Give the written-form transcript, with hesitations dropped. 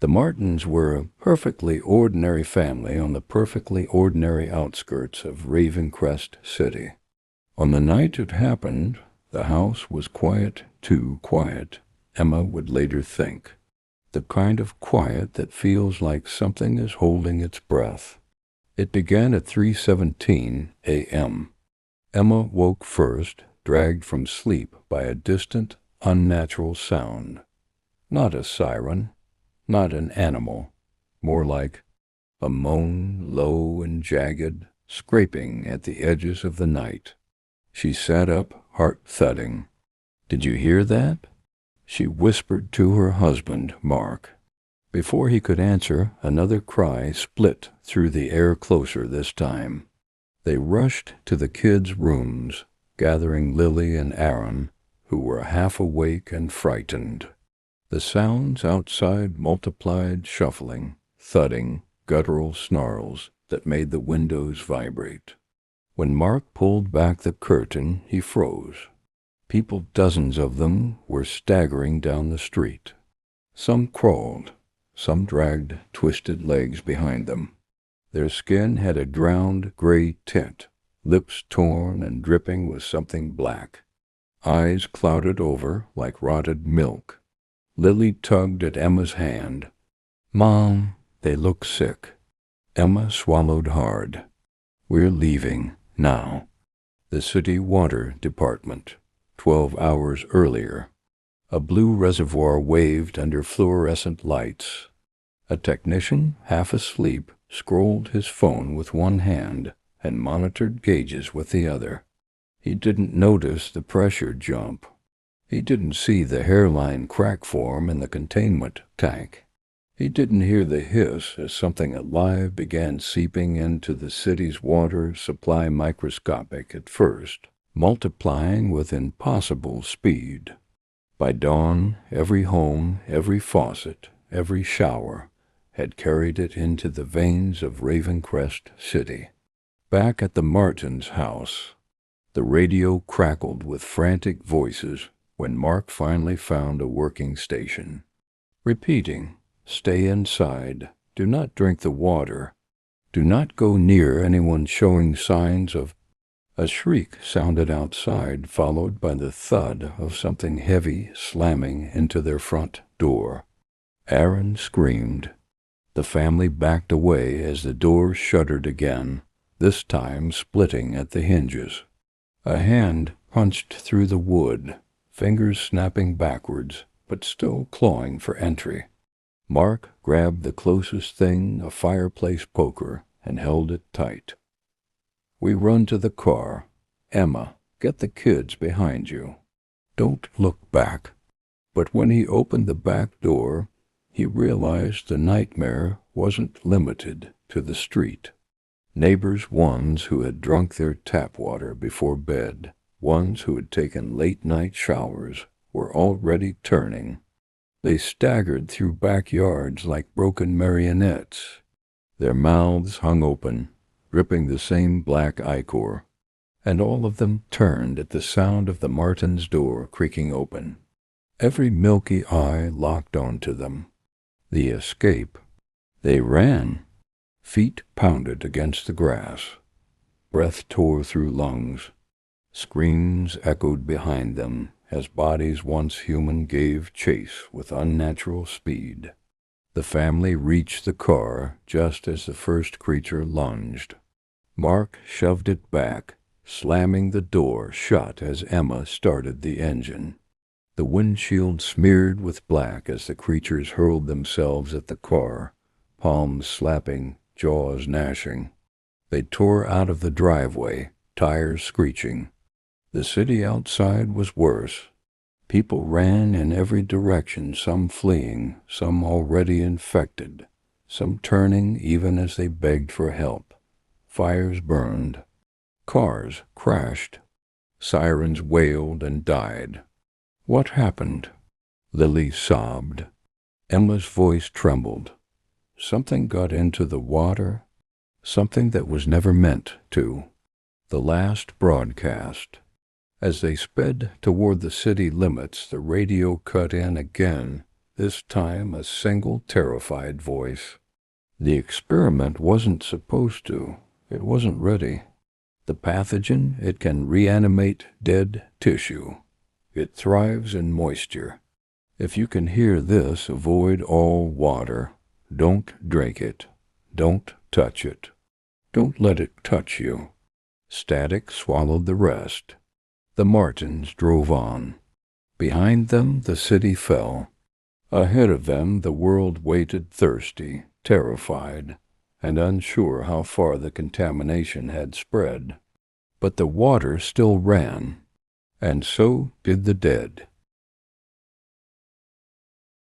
The Martins were a perfectly ordinary family on the perfectly ordinary outskirts of Ravencrest City. On the night it happened, the house was quiet, too quiet, Emma would later think. The kind of quiet that feels like something is holding its breath. It began at 3:17 a.m. Emma woke first, dragged from sleep by a distant, unnatural sound. Not a siren, not an animal, more like a moan, low and jagged, scraping at the edges of the night. She sat up, heart thudding. "Did you hear that?" She whispered to her husband, Mark. Before he could answer, another cry split through the air closer this time. They rushed to the kids' rooms, gathering Lily and Aaron, who were half awake and frightened. The sounds outside multiplied, shuffling, thudding, guttural snarls that made the windows vibrate. When Mark pulled back the curtain, he froze. People, dozens of them, were staggering down the street. Some crawled, some dragged twisted legs behind them. Their skin had a drowned gray tint, lips torn and dripping with something black, eyes clouded over like rotted milk. Lily tugged at Emma's hand. "Mom, they look sick." Emma swallowed hard. "We're leaving now." The city water department, 12 hours earlier. A blue reservoir waved under fluorescent lights. A technician, half asleep, scrolled his phone with one hand and monitored gauges with the other. He didn't notice the pressure jump. He didn't see the hairline crack form in the containment tank. He didn't hear the hiss as something alive began seeping into the city's water supply, microscopic at first, multiplying with impossible speed. By dawn, every home, every faucet, every shower had carried it into the veins of Ravencrest City. Back at the Martins' house, the radio crackled with frantic voices when Mark finally found a working station. Repeating, "Stay inside, do not drink the water, do not go near anyone showing signs of—" A shriek sounded outside, followed by the thud of something heavy slamming into their front door. Aaron screamed. The family backed away as the door shuddered again, this time splitting at the hinges. A hand punched through the wood, fingers snapping backwards, but still clawing for entry. Mark grabbed the closest thing, a fireplace poker, and held it tight. "We run to the car. Emma, get the kids behind you. Don't look back." But when he opened the back door, he realized the nightmare wasn't limited to the street. Neighbors, ones who had drunk their tap water before bed, ones who had taken late-night showers, were already turning. They staggered through backyards like broken marionettes. Their mouths hung open, dripping the same black ichor, and all of them turned at the sound of the Martins' door creaking open. Every milky eye locked onto them. The escape. They ran. Feet pounded against the grass. Breath tore through lungs. Screams echoed behind them as bodies once human gave chase with unnatural speed. The family reached the car just as the first creature lunged. Mark shoved it back, slamming the door shut as Emma started the engine. The windshield smeared with black as the creatures hurled themselves at the car, palms slapping, jaws gnashing. They tore out of the driveway, tires screeching. The city outside was worse. People ran in every direction, some fleeing, some already infected, some turning even as they begged for help. Fires burned. Cars crashed. Sirens wailed and died. "What happened?" Lily sobbed. Emma's voice trembled. Something got into the water, something that was never meant to. The last broadcast. As they sped toward the city limits, the radio cut in again, this time a single terrified voice. The experiment wasn't supposed to. It wasn't ready. The pathogen, it can reanimate dead tissue. It thrives in moisture. If you can hear this, avoid all water. Don't drink it. Don't touch it. Don't let it touch you. Static swallowed the rest. The Martins drove on. Behind them the city fell. Ahead of them the world waited thirsty, terrified, and unsure how far the contamination had spread. But the water still ran, and so did the dead.